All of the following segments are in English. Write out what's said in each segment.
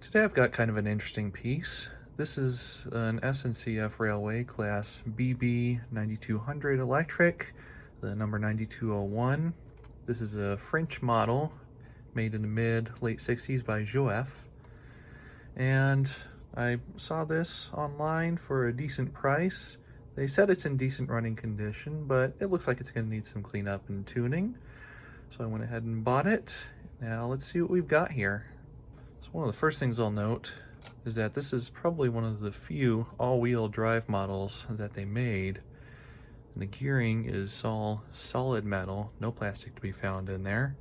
Today I've got kind of an interesting piece. This is an SNCF Railway Class BB 9200 electric, the number 9201. This is a French model made in the late 60s by Jouef. And I saw this online for a decent price. They said it's in decent running condition, but it looks like it's going to need some cleanup and tuning. So I went ahead and bought it. Now let's see what we've got here. So one of the first things I'll note is that this is probably one of the few all-wheel drive models that they made. And the gearing is all solid metal, no plastic to be found in there.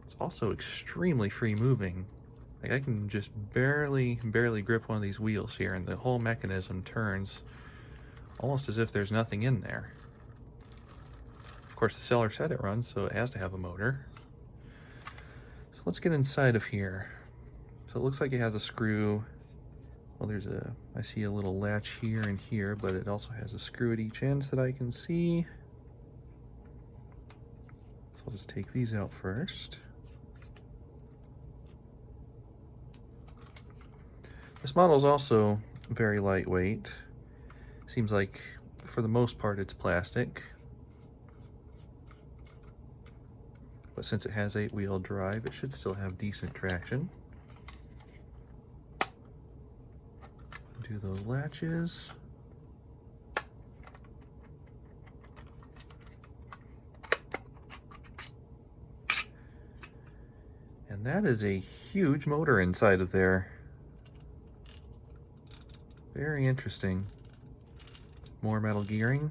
It's also extremely free moving. Like I can just barely grip one of these wheels here and the whole mechanism turns almost as if there's nothing in there. Of course the seller said it runs, so it has to have a motor. So let's get inside of here. So it looks like it has a screw. Well, I see a little latch here and here, but it also has a screw at each end that I can see. So I'll just take these out first. This model is also very lightweight. Seems like for the most part it's plastic. But since it has 8-wheel drive, it should still have decent traction. Do those latches. And that is a huge motor inside of there. Very interesting. More metal gearing.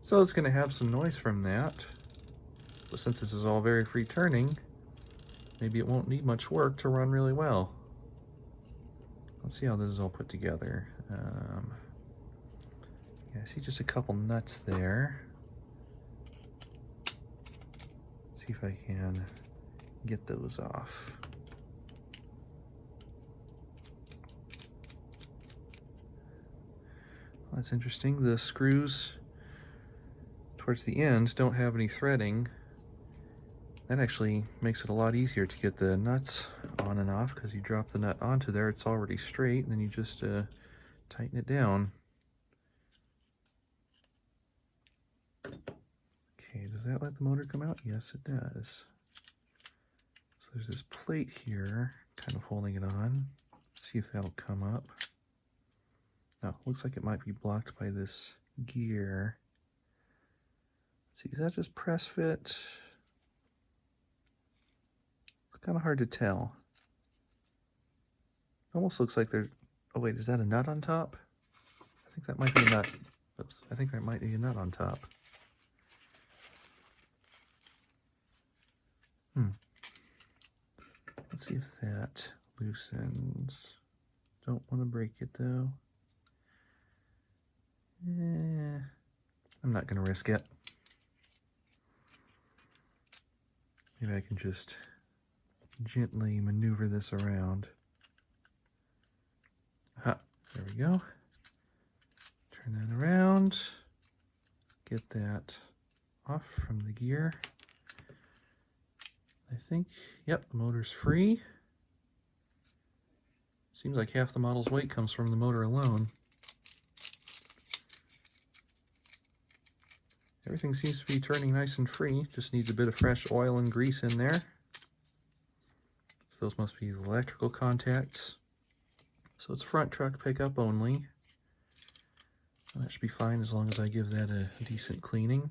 So it's going to have some noise from that. But since this is all very free turning, maybe it won't need much work to run really well. Let's see how this is all put together. Yeah, I see just a couple nuts there. Let's see if I can get those off. Well, that's interesting. The screws towards the end don't have any threading. That actually makes it a lot easier to get the nuts on and off, because you drop the nut onto there, it's already straight, and then you just tighten it down. Okay, does that let the motor come out? Yes, it does. So there's this plate here, kind of holding it on. Let's see if that'll come up. No, looks like it might be blocked by this gear. Let's see, is that just press fit? It's kind of hard to tell. Almost looks like there's, oh wait, is that a nut on top? I think that might be a nut. Oops, I think there might be a nut on top. Let's see if that loosens. Don't want to break it though. I'm not going to risk it. Maybe I can just gently maneuver this around. There we go. Turn that around. Get that off from the gear. I think, yep, the motor's free. Seems like half the model's weight comes from the motor alone. Everything seems to be turning nice and free. Just needs a bit of fresh oil and grease in there. So those must be the electrical contacts. So it's front truck pickup only. That should be fine as long as I give that a decent cleaning.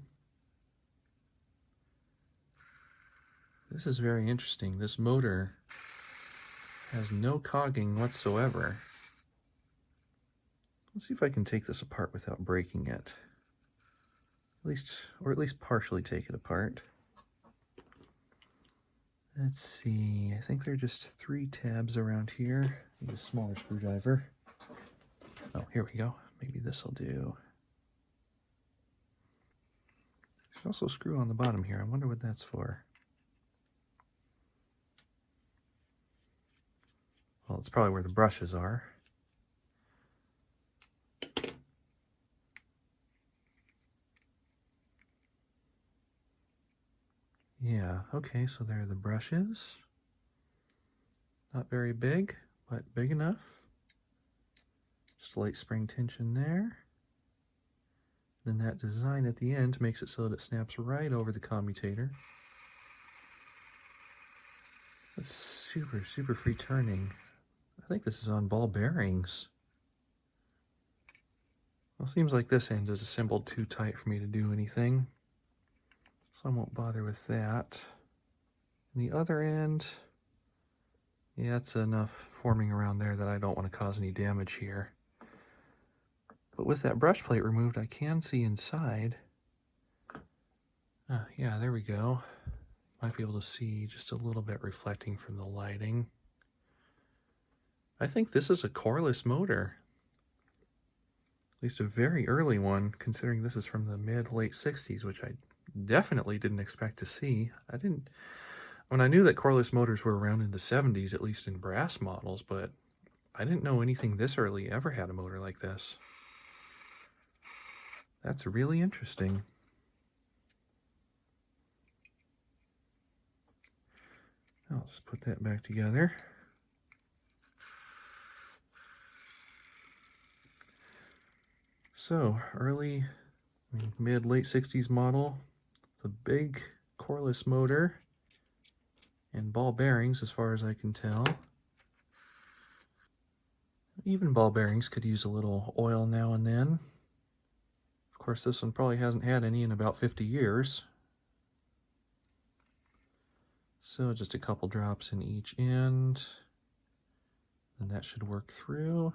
This is very interesting. This motor has no cogging whatsoever. Let's see if I can take this apart without breaking it. At least partially take it apart. Let's see, I think there are just 3 tabs around here. Need a smaller screwdriver. Oh, here we go. Maybe this will do. There's also a screw on the bottom here. I wonder what that's for. Well, it's probably where the brushes are. Yeah, okay, so there are the brushes. Not very big, but big enough. Just a light spring tension there. Then that design at the end makes it so that it snaps right over the commutator. That's super, super free turning. I think this is on ball bearings. Well, it seems like this end is assembled too tight for me to do anything, so I won't bother with that. And the other end, yeah, it's enough forming around there that I don't want to cause any damage here. But with that brush plate removed, I can see inside. Yeah, there we go. Might be able to see just a little bit reflecting from the lighting. I think this is a coreless motor. At least a very early one, considering this is from the mid-late 60s, which I definitely didn't expect to see. When I knew that coreless motors were around in the 70s, at least in brass models, but I didn't know anything this early ever had a motor like this. That's really interesting. I'll just put that back together. So, early, mid-late 60s model, the big coreless motor and ball bearings as far as I can tell. Even ball bearings could use a little oil now and then. Of course, this one probably hasn't had any in about 50 years. So just a couple drops in each end, and that should work through.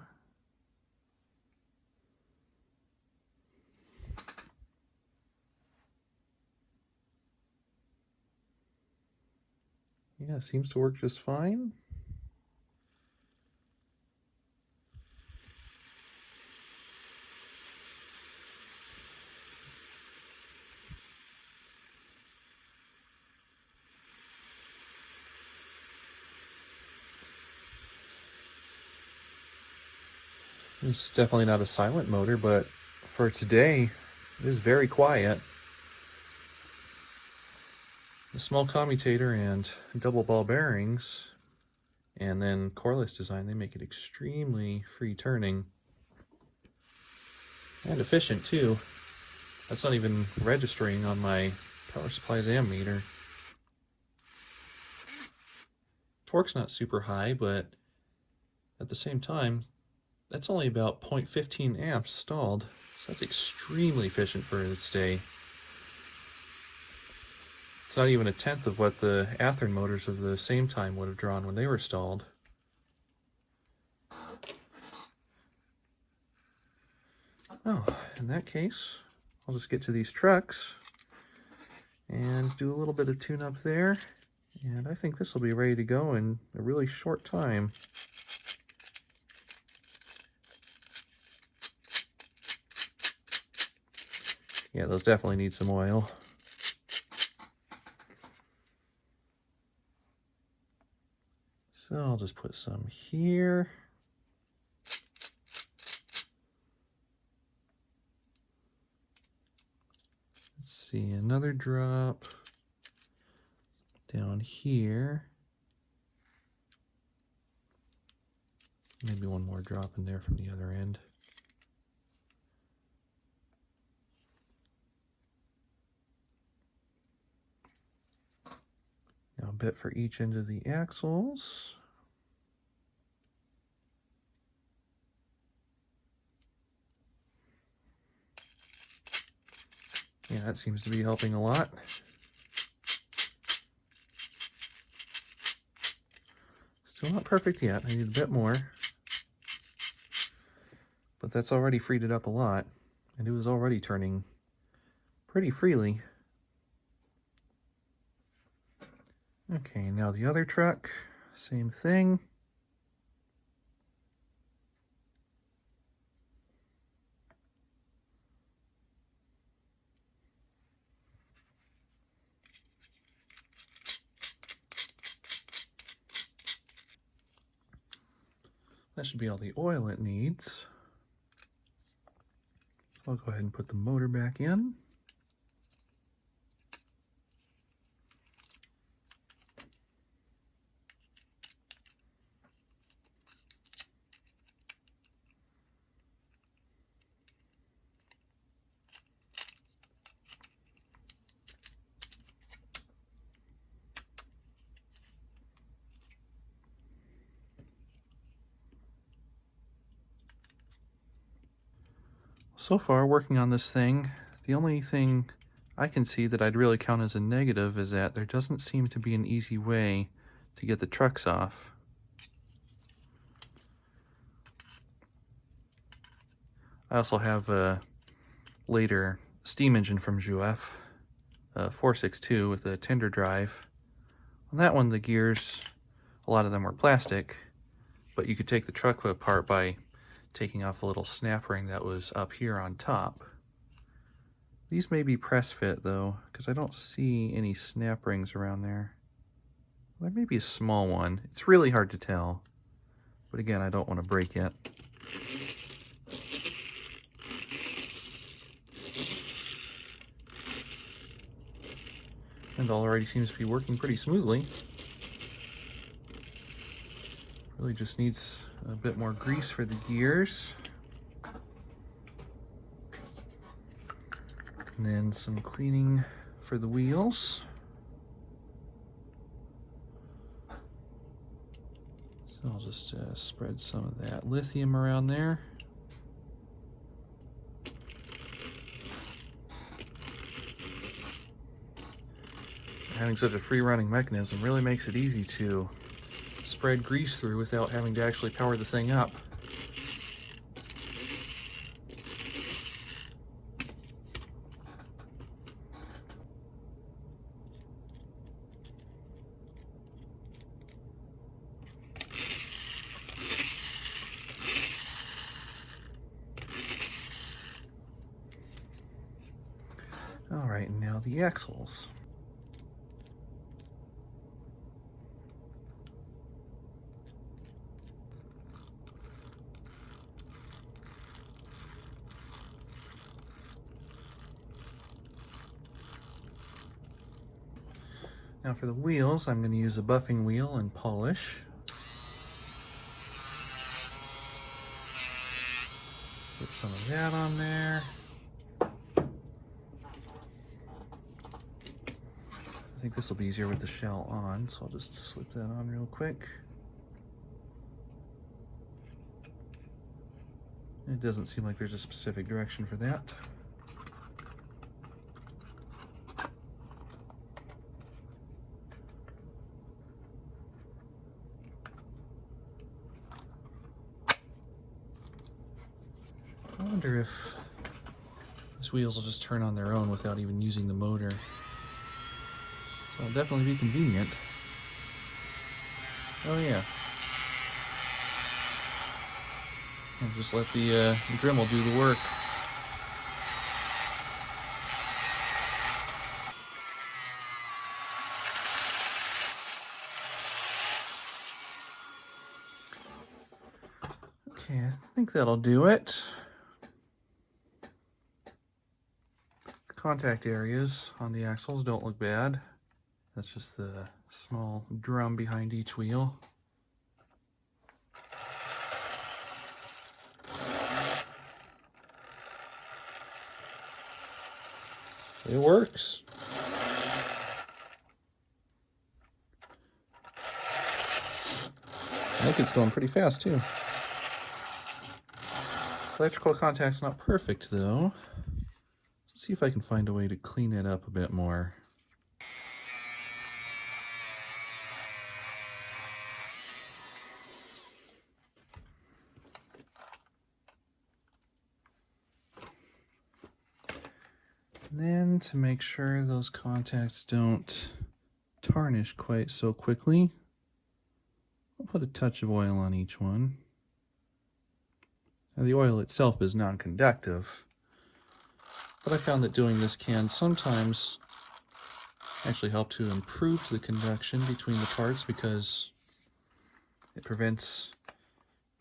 Yeah, it seems to work just fine. It's definitely not a silent motor, but for today, it is very quiet. The small commutator and double ball bearings, and then coreless design, they make it extremely free turning. And efficient too. That's not even registering on my power supply's ammeter. Torque's not super high, but at the same time, that's only about 0.15 amps stalled, so that's extremely efficient for its day. It's not even a tenth of what the Athearn motors of the same time would have drawn when they were stalled. Oh, in that case, I'll just get to these trucks and do a little bit of tune-up there, and I think this will be ready to go in a really short time. Yeah, those definitely need some oil. So I'll just put some here. Let's see, another drop down here. Maybe one more drop in there from the other end. Now a bit for each end of the axles. Yeah, that seems to be helping a lot. Still not perfect yet. I need a bit more. But that's already freed it up a lot. And it was already turning pretty freely. Okay, now the other truck, same thing. That should be all the oil it needs. So I'll go ahead and put the motor back in. So far, working on this thing, the only thing I can see that I'd really count as a negative is that there doesn't seem to be an easy way to get the trucks off. I also have a later steam engine from Jouef, 462 with a tender drive. On that one, the gears, a lot of them were plastic, but you could take the truck apart by taking off a little snap ring that was up here on top. These may be press fit though, because I don't see any snap rings around there. There may be a small one. It's really hard to tell, but again, I don't want to break it. And already seems to be working pretty smoothly. Really just needs a bit more grease for the gears. And then some cleaning for the wheels. So I'll just spread some of that lithium around there. Having such a free-running mechanism really makes it easy to spread grease through without having to actually power the thing up. All right, now the axles. Now for the wheels, I'm going to use a buffing wheel and polish. Put some of that on there. I think this will be easier with the shell on, so I'll just slip that on real quick. It doesn't seem like there's a specific direction for that. I wonder if these wheels will just turn on their own without even using the motor. So it'll definitely be convenient. Oh yeah. And just let the Dremel do the work. Okay, I think that'll do it. Contact areas on the axles don't look bad. That's just the small drum behind each wheel. It works. I think it's going pretty fast too. Electrical contact's not perfect though. Let's see if I can find a way to clean it up a bit more. And then to make sure those contacts don't tarnish quite so quickly, I'll put a touch of oil on each one. Now the oil itself is non-conductive, but I found that doing this can sometimes actually help to improve the conduction between the parts because it prevents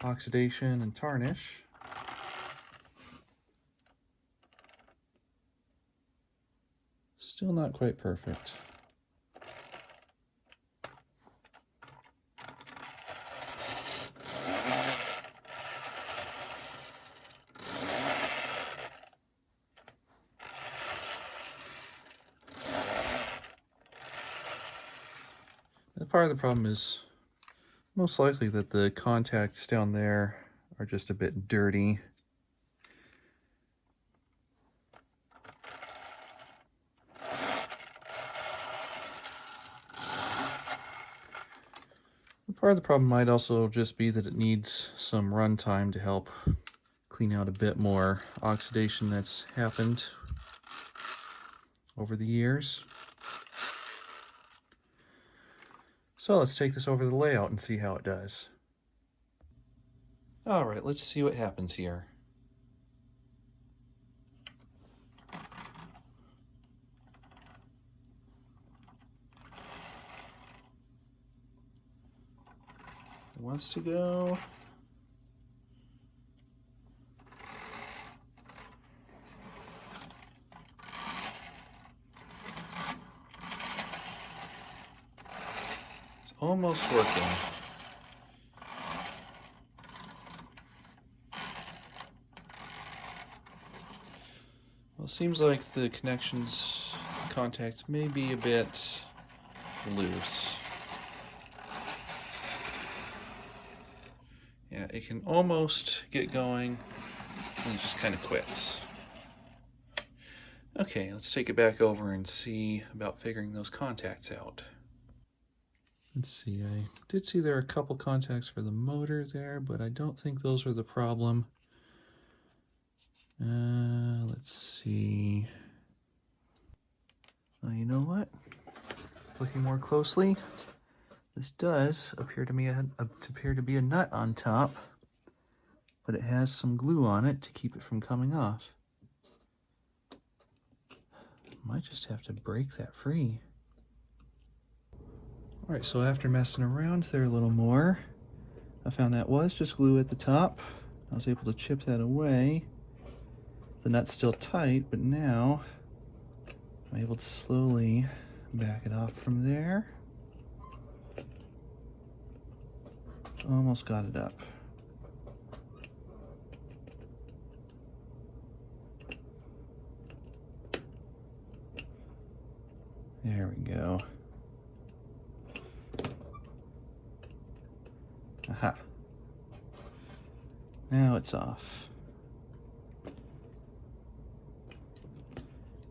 oxidation and tarnish. Still not quite perfect. Part of the problem is most likely that the contacts down there are just a bit dirty. Part of the problem might also just be that it needs some runtime to help clean out a bit more oxidation that's happened over the years. So let's take this over to the layout and see how it does. All right, let's see what happens here. It wants to go. It's almost working. Well, it seems like the contacts may be a bit loose. Yeah, it can almost get going, and it just kind of quits. Okay, let's take it back over and see about figuring those contacts out. Let's see, I did see there are a couple contacts for the motor there, but I don't think those are the problem. Let's see. Oh, you know what? Looking more closely, this does appear to be a nut on top, but it has some glue on it to keep it from coming off. Might just have to break that free. All right, so after messing around there a little more, I found that was just glue at the top. I was able to chip that away. The nut's still tight, but now I'm able to slowly back it off from there. Almost got it up. There we go. Aha. Now it's off.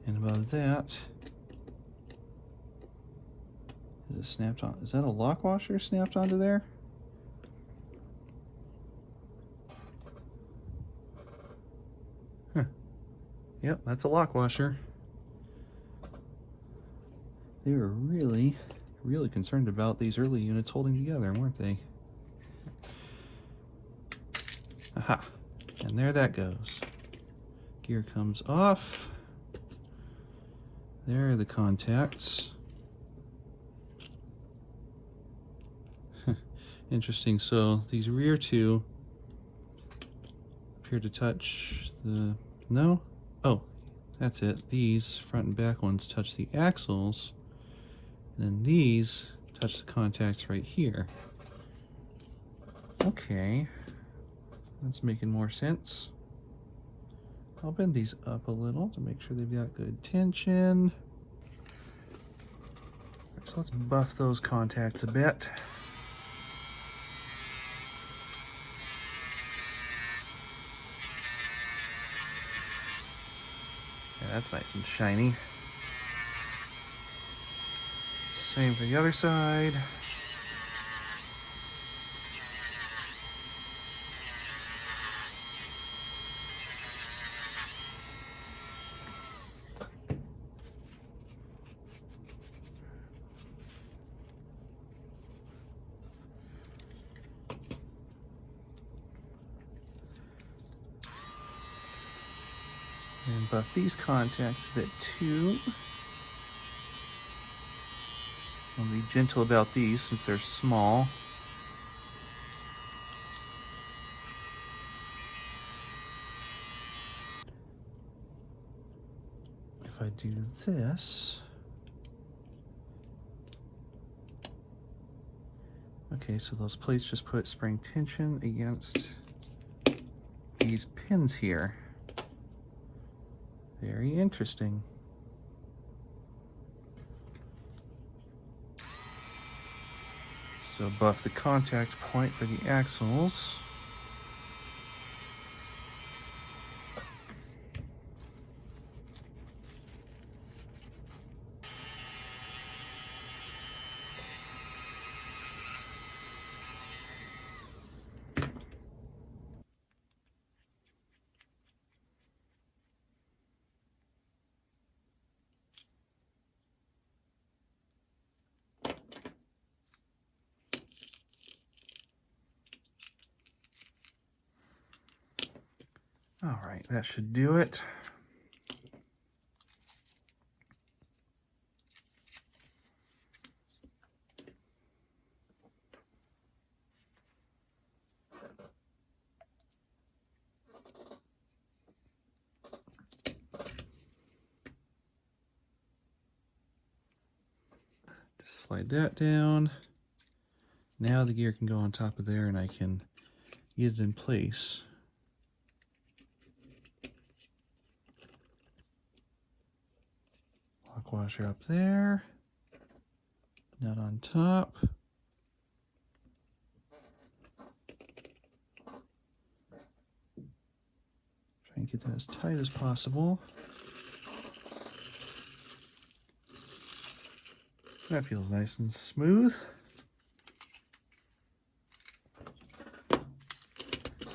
And above that, is it snapped on? Is that a lock washer snapped onto there? Huh. Yep, that's a lock washer. They were really concerned about these early units holding together, weren't they? Aha, and there that goes. Gear comes off. There are the contacts. Interesting, so these rear two appear to touch the, no? Oh, that's it. These front and back ones touch the axles, and then these touch the contacts right here. Okay, that's making more sense. I'll bend these up a little to make sure they've got good tension. So let's buff those contacts a bit. Yeah, that's nice and shiny. Same for the other side. And buff these contacts a bit too. I'll be gentle about these since they're small. If I do this, okay, so those plates just put spring tension against these pins here. Very interesting. So buff the contact point for the axles. All right, that should do it. Just slide that down. Now the gear can go on top of there and I can get it in place. Lock washer up there. Nut on top. Try and get that as tight as possible. That feels nice and smooth.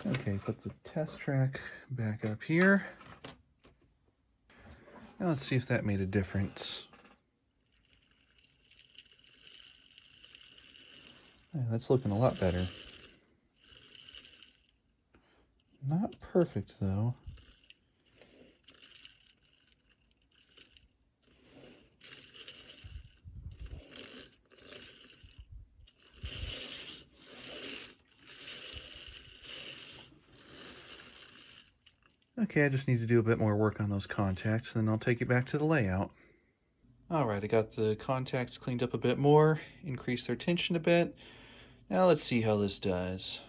Okay, put the test track back up here. Now let's see if that made a difference. Yeah, that's looking a lot better. Not perfect though. Okay, I just need to do a bit more work on those contacts, then I'll take it back to the layout. Alright, I got the contacts cleaned up a bit more, increased their tension a bit. Now let's see how this does.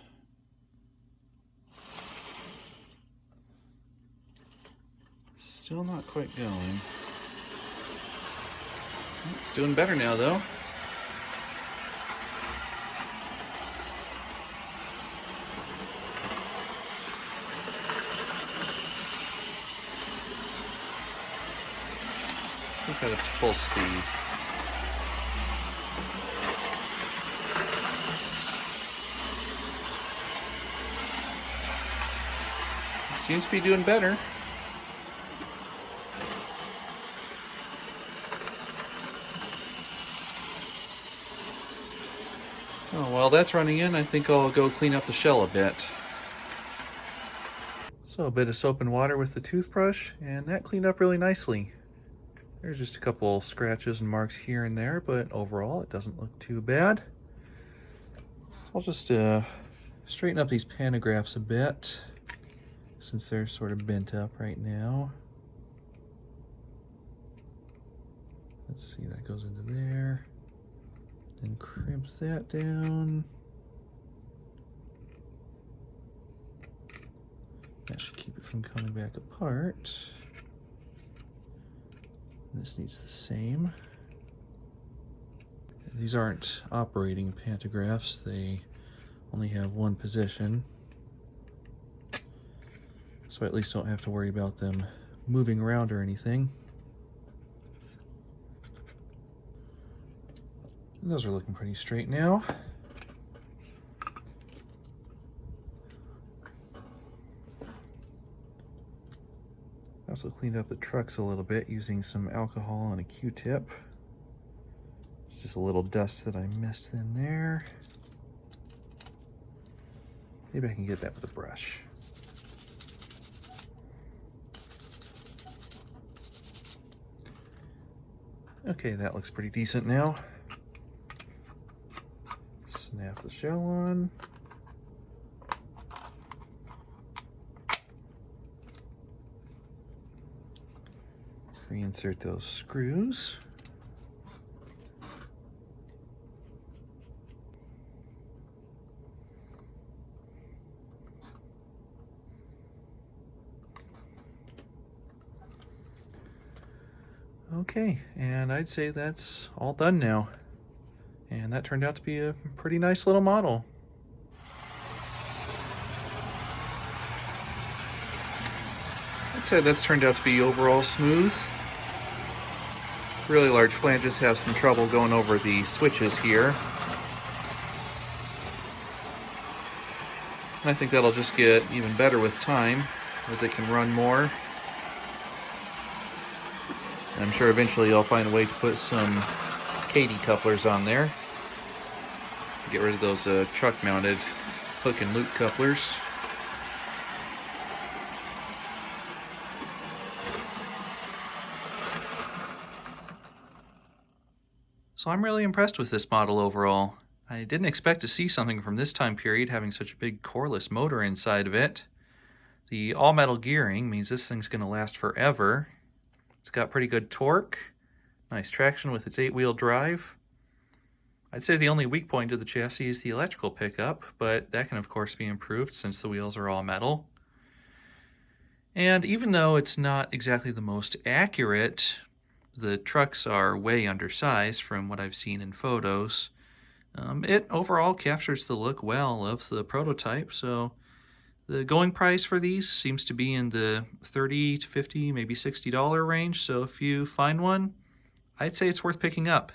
Still not quite going. It's doing better now though. Put that up to full speed. Seems to be doing better. Oh, while that's running in, I think I'll go clean up the shell a bit. So a bit of soap and water with the toothbrush, and that cleaned up really nicely. There's just a couple scratches and marks here and there, but overall it doesn't look too bad. I'll just straighten up these pantographs a bit, since they're sort of bent up right now. Let's see, that goes into there. Then crimp that down. That should keep it from coming back apart. This needs the same. These aren't operating pantographs, they only have one position. So I at least don't have to worry about them moving around or anything. And those are looking pretty straight now. I also cleaned up the trucks a little bit using some alcohol and a Q-tip. Just a little dust that I missed in there. Maybe I can get that with a brush. Okay, that looks pretty decent now. Snap the shell on. Reinsert those screws. Okay, and I'd say that's all done now. And that turned out to be a pretty nice little model. I'd say that's turned out to be overall smooth. Really large flanges have some trouble going over the switches here. And I think that'll just get even better with time as it can run more. And I'm sure eventually I'll find a way to put some Katy couplers on there. Get rid of those truck mounted hook and loop couplers. So I'm really impressed with this model overall. I didn't expect to see something from this time period having such a big coreless motor inside of it. The all-metal gearing means this thing's going to last forever. It's got pretty good torque, nice traction with its 8-wheel drive. I'd say the only weak point of the chassis is the electrical pickup, but that can of course be improved since the wheels are all metal. And even though it's not exactly the most accurate, the trucks are way undersized from what I've seen in photos. It overall captures the look well of the prototype, so the going price for these seems to be in the $30 to $50, maybe $60 range, so if you find one, I'd say it's worth picking up.